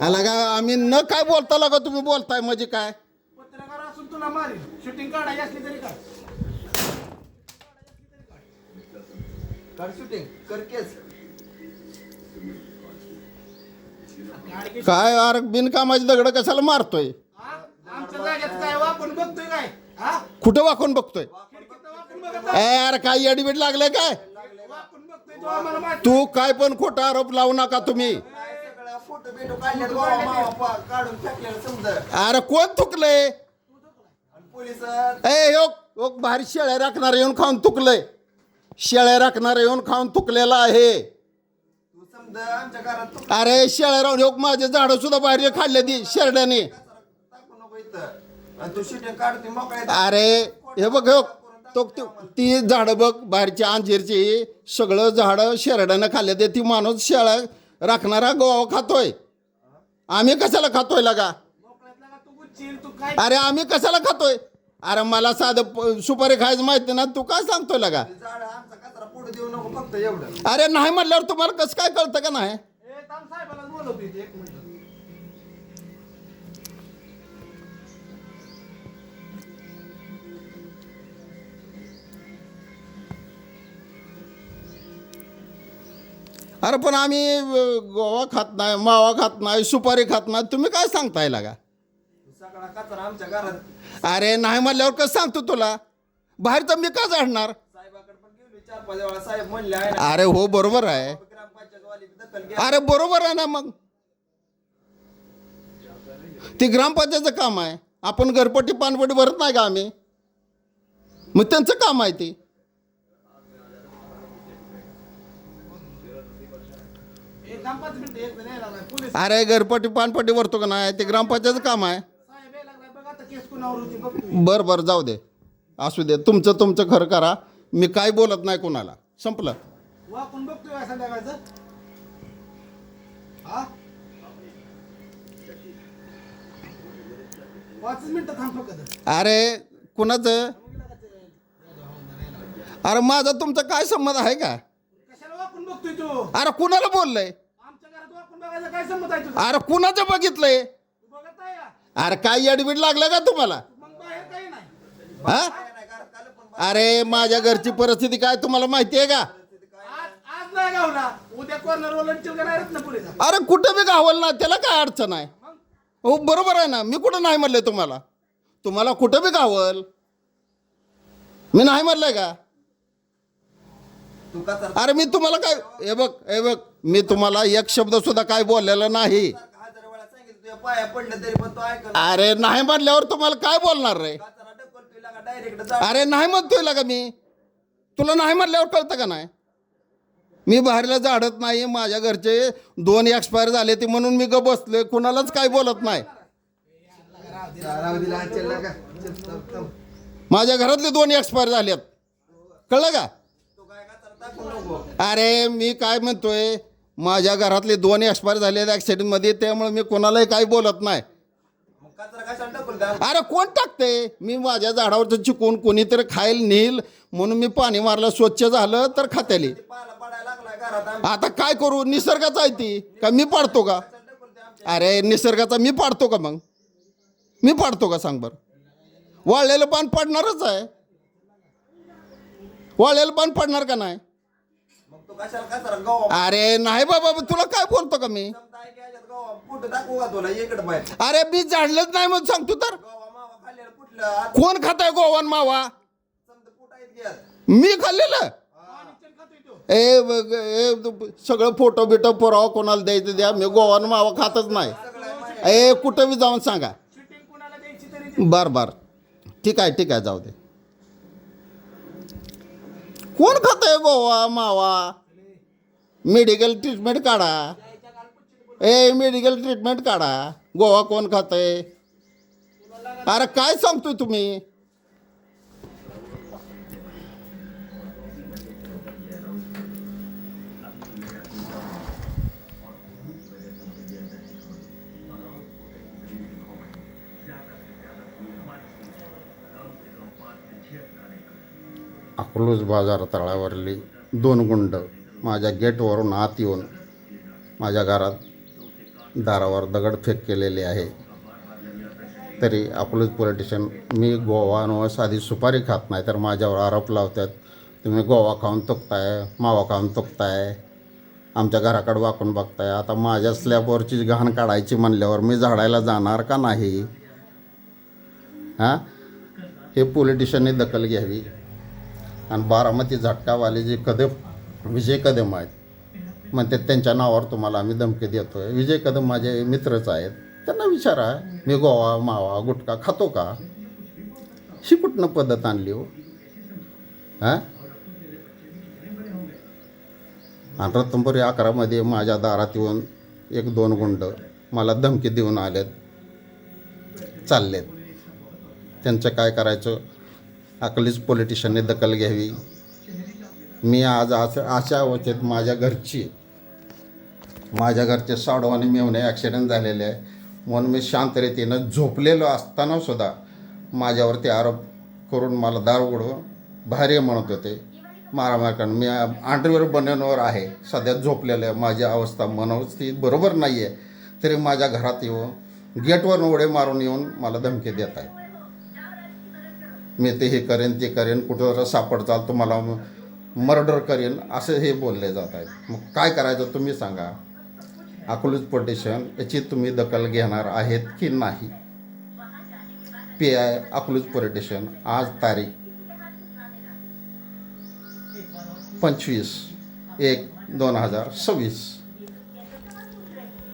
आला का आम्ही न काय बोलता लागा तुम्ही बोलताय म्हणजे काय पत्रकार असून तुला मारील शूटिंग काढायची असली तरी काढ कर शूटिंग कर केस काय अरे बिनकामाची दगड कशाला मारतोय हा? आमच्या जागेत काय वाकून बघतोय काय हा कुठं वाकून बघतोय खिडकीत वाकून बघत आहे. ए अरे काय अडीबीड लागले काय वाकून बघतोय तो आम्हाला माहिती तू काय पण खोटा आरोप लावू नका तुम्ही काय सगळा फोटो बिटो काढले गोवा मावा काढून फेकलेलं समजा अरे कोण चुकलंय आणि पोलिस ए योग बाहेर शेळ्या राखणार येऊन खाऊन तुकलंय शेळ्या राखणार येऊन खाऊन तुकलेला आहे तू समजा आमच्या घरात तू अरे शेळ्या राहून योग माझे झाडं सुद्धा बाहेर खाल्ले ती शेरड्याने टाकू नको इथं आणि तू शूटिंग काढते मोकळ्या अरे हे बघ ह्यो, ती झाडं बघ बाहेरची अंजीरची सगळं झाडं शेरड्यानं खाल्ले ते ती माणूस शेळ्या राखणारा गोवा खातोय आम्ही कशाला खातोय लगा मोकळ्यातला का तू गुच्चील तू काय अरे आम्ही कशाला खातोय अरे मला साधं सुपारी खायचं माहिती ना तू काय सांगतोय लगा झाड आमचा कचरा पुढे देऊ नको फक्त एवढं अरे नाही म्हटल्यावर तुम्हाला कसं काय कळतं का नाही ए थांब साहेबाला बोलवतो इथे एक मिनिट अरे पण आम्ही गोवा खात नाही मावा खात नाही सुपारी खात नाही तुम्ही काय सांगताय लागा सगळा कचरा आमच्या घरात अरे नाही म्हटल्यावर कसं सांगतो तुला बाहेरचं मी का झाडणार साहेबाकडे पण गेलो 4-5 वेळा साहेब म्हणले आहे ना अरे हो बरोबर आहे ग्रामपंचायत वाली दखल घ्या अरे बरोबर आहे ना मग ती ग्रामपंचायतचं काम आहे आपण घरपट्टी पाणपट्टी भरत नाही का आम्ही मग त्यांचं काम आहे ते एक थांब 5 मिनिटं एक जण यायला लागलाय पोलीस अरे घरपट्टी पाणपट्टी भरतो का नाही ते ग्रामपंचायतचं काम आहे साहेब यायला लागलाय बघ आता केस कुणावर होती बघतोय बरं बरं जाऊ दे असू दे तुमचं खरं करा मी काय बोलत नाही कोणाला संपलं वाकून बघतोय काय संध्याकाळचं हा 5 मिनिटं थांब फक्त अरे कुणाचं अरे माझा तुमचा काय संबंध आहे का कशाला वाकून बघतोय तू अरे कुणाला बोललंय आमच्या घरात वाकून बघायचं काय संमत आहे तुझं अरे कुणाचं बघितलंय तू बघत आहे का अरे काय अडबीड लागलं का तुम्हाला मग बाहेर काही नाही हा काय नाही घरात आलं पण अरे माझ्या घरची परिस्थिती काय तुम्हाला माहिती आहे का आज आज नाही गावला उद्या कॉर्नर वॉलंटियर करणार ना पोलिस अरे कुठं बी गावल ना त्याला काय अडचण आहे मग हो बरोबर आहे ना मी कुठं नाही म्हणलंय तुम्हाला कुठं बी गावल मी नाही म्हणलंय का तू कचरा अरे मी तुम्हाला काय हे बघ मी तुम्हाला एक शब्द सुद्धा काय बोललेलं नाही 1000 वेळा सांगितलं तुझ्या पाया पडलं तरी पण तू ऐकलं अरे नाही म्हणल्यावर तुम्हाला काय बोलणार रे कचरा ढकलतोय लागा डायरेक्ट जा अरे नाही म्हणतोय का मी तुला नाही म्हणल्यावर कळतं का नाही मी बाहेरला झाडत नाही माझ्या घरचे 2 एक्सपायर झाले ते म्हणून मी ग बसलोय कुणालाच काय बोलत नाही राहू दिला चल लागा चल थांब माझ्या घरातले 2 एक्सपायर झालेत कळलं का तू काय कचरा टाकू नको अरे मी काय म्हणतोय माझ्या घरातले 2 एक्सपायर झालेत ॲक्सिडेंटमध्ये त्यामुळे मी कोणालाही काही बोलत नाही मग कचरा कशाला टाकून द्या अरे कोण टाकते मी माझ्या झाडावरचं चिकून कोणीतरी खायला नेईल म्हणून मी पाणी मारलं स्वच्छ झालं तर खात्याली पाला पडायला लागलाय घरात आमच्या आता काय करू निसर्गाचा आहे ती का मी पाडतो का ढकलतोय आमच्या अरे निसर्गाचा मी पाडतो का मग मी पाडतो का सांग बरं वाळलेलं पान पडणारच आहे वाळलेलं पान पडणार का नाही मग तू कशाला कचरा गावा अरे नाही बाबा तुला काय बोलतो का मी समजा ऐक याच्यात गावा कुठं टाकू का तुला इकडं बाहेर अरे मी झाडलंच नाही म्हणून सांगतो तर गावा मावा खाल्लेलं कुठलं आज कोण खाताय गोवन मावा समजा कुठं आहेत घ्यात मी खाल्लेलं पाणी खातोय तो ए बघ, ए सगळं फोटो बिटो पुरावा कोणाला द्यायचं द्या मी गोवन मावा खातच नाही ए कुठं बी जाऊन सांगा शूटिंग कुणाला द्यायची तरी बर ठीक आहे जाऊ दे कोण खातंय गोवा मावा मेडिकल ट्रीटमेंट काढा ए मेडिकल ट्रीटमेंट काढा गोवा कोण खातंय अरे काय सांगतोय तुम्ही अकलूज बाजार तळावरली 2 गुंड माझ्या गेटवरून आत येऊन माझ्या घरात दारावर दगडफेक केलेली आहे. तरी अकलूज पोलिटिशियन मी गोवा व साधी सुपारी खात नाही तर माझ्यावर आरोप लावतात, तुम्ही गोवा खाऊन तुकताय, मावा खाऊन तुकताय, आमच्या घराकडे वाकून बघताय. आता माझ्या स्लॅबवरची घाण काढायची म्हणल्यावर मी झाडायला जाणार का नाही? हां, हे पोलिटिशियनने दखल घ्यावी. आणि बारामती झटकावाले जे विजय कदम आहेत म्हणतात त्यांच्या नावावर तुम्हाला आम्ही धमकी देतो आहे. विजय कदम माझे मित्रच आहेत, त्यांना विचारा मी गोवा मावा गुटखा खातो का? ही कुठनं पद्धत आणली हो? हां, आणि रत्नपुरी 11मध्ये माझ्या दारात येऊन 1-2 गुंड मला धमकी देऊन आलेत, चाललेत. त्यांचं काय करायचं? अकलूज पोलिटिशियनने दखल घ्यावी. मी आज अशा अवस्थेत माझ्या घरचे साडू आणि मेवणे ॲक्सिडेंट झालेले आहे म्हणून मी शांतरीतीनं झोपलेलो असताना सुद्धा माझ्यावरती आरोप करून मला दार उघडून बाहेर ये म्हणत होते. मारामार करून मी अंडरवेअर बनवण्यावर आहे, सध्या झोपलेलं आहे. माझी अवस्था मनस्थिती बरोबर नाही आहे, तरी माझ्या घरात येऊन गेटवर उडे मारून येऊन मला धमकी देत आहे. मी ते हे करेन ते करेन, कुठं सापडचाल तुम्हाला मर्डर करेन असं हे बोलले जात आहेत. मग काय करायचं तुम्ही सांगा? अकलूज पोलिटिशियन याची तुम्ही दखल घेणार आहेत की नाही? PI अकलूज पोलिटिशियन आज तारीख 25/1/2026.